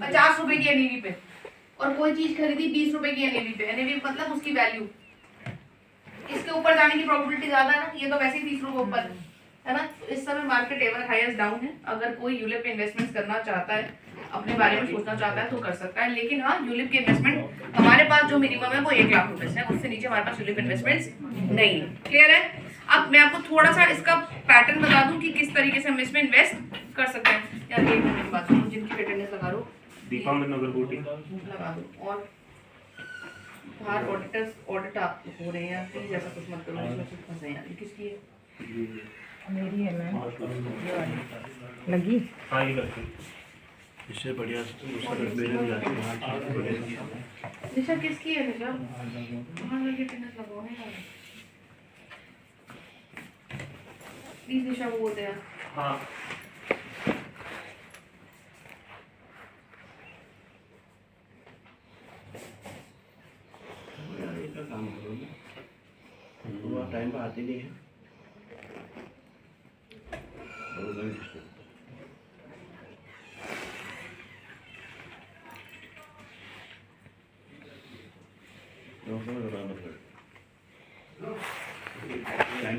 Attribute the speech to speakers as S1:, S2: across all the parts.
S1: 50 रुपए की एनएवी पे, और कोई चीज खरीदी 20 रुपए की एनएवी पे, एनएवी मतलब उसकी वैल्यू, इसके ऊपर जाने की प्रोबेबिलिटी ज्यादा है ना, ये तो वैसे ही 30 रुपए ऊपर है ना। तो इस समय मार्केट एवर हाईएस्ट डाउन है। अगर कोई यूलिप पे इन्वेस्टमेंट करना चाहता है, अपने बारे में सोचना चाहता है तो कर सकता है, लेकिन हाँ यूलिप की इन्वेस्टमेंट हमारे पास जो मिनिमम है वो 1 लाख रुपए से, उससे नीचे हमारे पास यूलिप इन्वेस्टमेंट्स नहीं है। क्लियर है? अब मैं आपको थोड़ा सा इसका पैटर्न बता दूं कि किस तरीके से हम इसमें इन्वेस्ट कर सकते हैं। यार एक मिनट बात करूं, जिनकी अटेंडेंस लगा दो,
S2: दीपांकर नगर कोटी
S1: लगा दो, और बाहर ऑडिटर्स ऑडिट आप हो रहे हैं, प्लीज ऐसा कुछ मत करो इसमें कुछ फंसे हैं। किसकी है?
S3: मेरी है मैम, लगी
S2: हाँ ये करती इससे बढ़िया
S1: निशा किसकी है? निशा वहाँ लगी अटेंडेंस लगाओ ना यार प्लीज। निशा वो बोलते हैं
S2: हाँ काम करो टाइम पर आती नहीं है।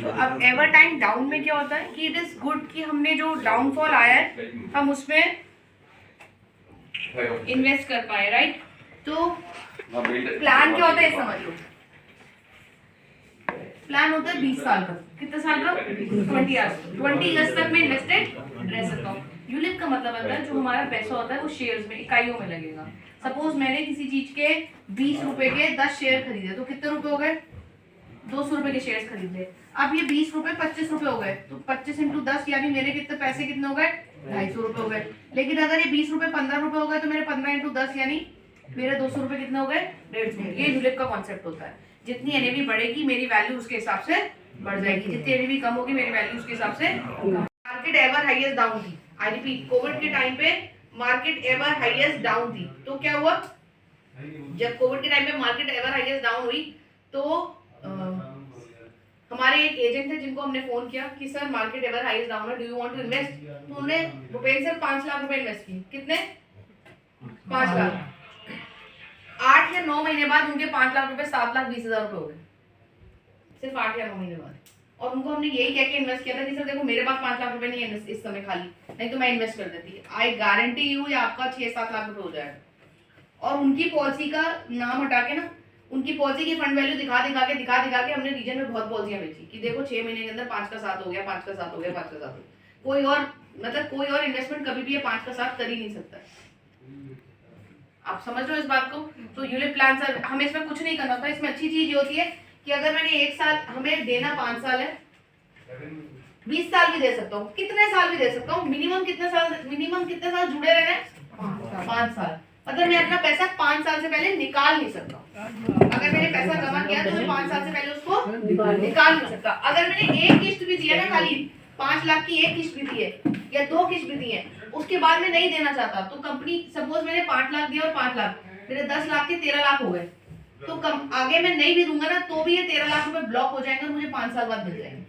S1: तो अब एवर टाइम डाउन में क्या होता है कि इट इज गुड कि हमने जो डाउनफॉल आया है हम उसमें इन्वेस्ट कर पाए, राइट? तो प्लान क्या होता है समझ लो। प्लान होता है 20 साल का। कितने साल का? 20 ईयर्स तक मैं इन्वेस्टेड रह सकता हूँ। यूलिप का मतलब होता है जो हमारा पैसा होता है वो शेयर्स में, इकाइयों में लगेगा। सपोज मैंने किसी चीज के 20 रुपए के 10 शेयर खरीदे तो कितने रुपए हो गए? 200 रुपए के शेयर्स खरीदे। अब ये 20 रुपए 25 रुपए हो गए, तो 25 इंटू 10 यानी मेरे कितने पैसे कितने हो गए? 250 रुपए हो गए। लेकिन अगर ये 20 रुपए 15 रुपए हो गए तो मेरे 15 इंटू 10 यानी मेरे 200 रुपए कितने हो गए? 150। ये यूलिप का कॉन्सेप्ट होता है। जितनी एनएवी बढ़ेगी मेरी वैल्यू उसके हिसाब से बढ़ जाएगी, जितनी एनएवी कम होगी मेरी वैल्यू उसके हिसाब से। मार्केट एवर हाईएस्ट डाउन थी। आई रिपीट, कोविड के टाइम पे मार्केट एवर हाईएस्ट डाउन थी। तो क्या हुआ? जब कोविड के टाइम पे मार्केट एवर हाईएस्ट डाउन हुई तो हमारे एक एजेंट थे जिनको हमने फोन किया कि sir market ever highest down है, do you want to invest? तो उन्होंने भूपेंद्र सर 5 लाख रुपए इन्वेस्ट किए। कितने? 5 लाख। 8 या 9 महीने बाद उनके 5 लाख रुपए 7,20,000 रुपए हो गए, सिर्फ 8 या 9 महीने बाद। और उनको हमने यही कह के इन्वेस्ट किया था कि सर देखो मेरे पास 5 लाख रुपए नहीं है इस समय खाली, नहीं तो मैं इन्वेस्ट कर देती। आई गारंटी यू ये आपका 6-7 लाख रुपए हो जाएगा। और उनकी पॉलिसी का नाम हटा के ना, उनकी पॉलिसी की फंड वैल्यू दिखा दिखा के हमने रीजन में बहुत पॉलिसियां बेची कि देखो 6 महीने के अंदर 5 का 7 हो गया, 5 का 7 हो गया, 5 का 7 हो गया। कोई और मतलब कोई और इन्वेस्टमेंट कभी भी ये 5 का 7 कर ही नहीं सकता। आप समझ रहे हो इस बात को? तो यूलिप प्लान सर हमें इसमें कुछ नहीं करना था। इसमें अच्छी चीज ये होती है कि अगर मैंने 1 साल, हमें देना 5 साल है, 20 साल भी दे सकता हूँ, कितने साल भी दे सकता हूँ। मिनिमम कितने साल जुड़े रहना है? 5 साल। मतलब मैं अपना पैसा 5 साल से पहले निकाल नहीं सकता। अगर मैंने पैसा जमा किया तो मैं 5 साल से पहले उसको निकाल नहीं सकता। अगर मैंने एक किस्त भी दिया ना, खाली 5 लाख की एक किस्त भी दी है या 2 किस्त भी दी है, उसके बाद में नहीं देना चाहता तो कंपनी, सपोज मैंने 5 लाख दिया और 5 लाख, मेरे 10 लाख के 13 लाख हो गए, तो आगे मैं नहीं भी दूंगा ना तो भी ये 13 लाख रुपए ब्लॉक हो जाएंगे और मुझे 5 साल बाद मिल जाएंगे।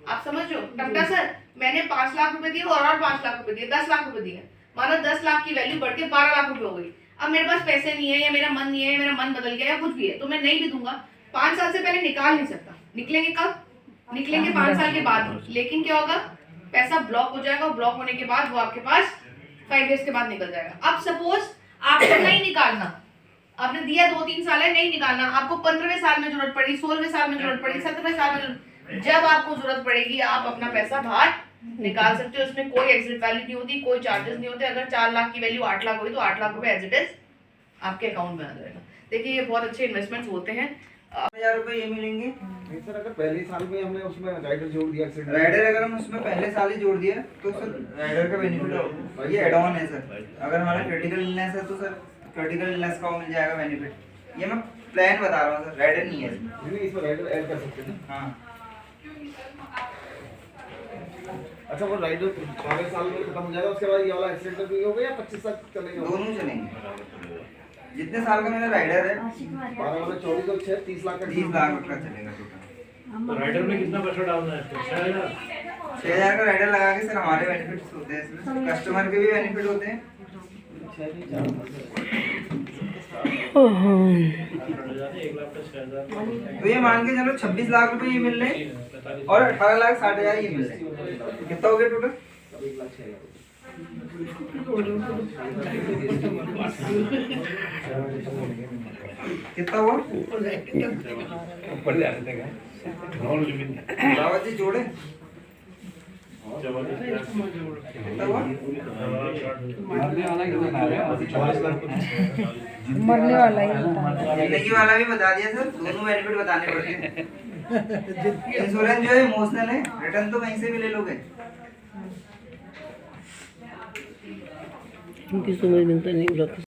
S1: आप समझ रहे हो? टक्का सर मैंने 5 लाख रुपए दिए और 5 लाख रुपए दिए, 10 लाख रुपए दिए, माना 10 लाख की वैल्यू बढ़ के 12 लाख रुपए हो गई। अब मेरे पास पैसे नहीं है या मेरा मन नहीं है या मेरा मन बदल गया या कुछ भी है तो मैं नहीं भी दूंगा। 5 साल से पहले निकाल नहीं सकता। निकलेंगे कब? निकलेंगे 5 साल के बाद। लेकिन क्या होगा? पैसा ब्लॉक हो जाएगा और ब्लॉक होने के बाद वो आपके पास 5 ईयर्स के बाद निकल जाएगा। अब सपोज आपको नहीं निकालना, आपने दिया 2-3 साल है, नहीं निकालना, आपको 15वें साल में जरूरत पड़ी, 16वें साल में जरूरत पड़ी, 17वें साल में जरूरत, जब आपको जरूरत पड़ेगी आप अपना पैसा बाहर निकाल सकते हो। उसमें कोई एग्जिट वैल्यू नहीं होती, कोई चार्जेस नहीं होते। अगर 4 लाख की वैल्यू 8 लाख होगी तो 8 लाख रुपए एज इट इज आपके अकाउंट में आ जाएगा। देखिए ये बहुत अच्छे इन्वेस्टमेंट्स होते हैं।
S4: 1000 रुपए ये मिलेंगे।
S5: नहीं सर, अगर पहले साल में हमने उसमें राइडर जोड़ दिया,
S4: राइडर अगर हम उसमें पहले साल ही जोड़ दिया तो सर राइडर का बेनिफिट होगा, ये एड ऑन है सर। अगर हमारा क्रिटिकल इलनेस है तो सर क्रिटिकल इलनेस का मिल जाएगा बेनिफिट। ये मैं प्लान बता रहा हूँ सर, राइडर नहीं है
S5: नहीं, इसमें राइडर ऐड कर सकते हैं।
S4: हाँ
S5: अच्छा, वो राइडर 12 साल में खत्म हो जाएगा, उसके बाद ये वाला एक्सीडेंट भी होगा या 25 साल चलेगा?
S4: दोनों चलेंगे। जितने साल का मेरा राइडर है
S5: 12 वाला 24 तो 30 लाख का
S4: 30 लाख का चलेगा टोटल।
S2: तो राइडर में कितना पैसा डालना है?
S4: 6000 का राइडर लगा के सर हमारे बेनिफिट्स होते हैं इसमें, कस्टमर के भी बेनिफिट होते हैं, तो ये मान के चलो 26 लाख रुपए ये मिल रहे हैं और 18,60,000 ये मिल रहे हैं। कितना हो गया टोटल? कितना हुआ? रावत जी जोड़े कितना हुआ?
S3: मरने वाला ही बता।
S4: जिंदगी वाला भी बता दिया सर, दोनों बेनिफिट बताने पड़ते हैं। इंश्योरेंस जो है इमोशनल है, रिटर्न तो कहीं से भी ले लोगे।
S6: इनकी समझ मिलता नहीं।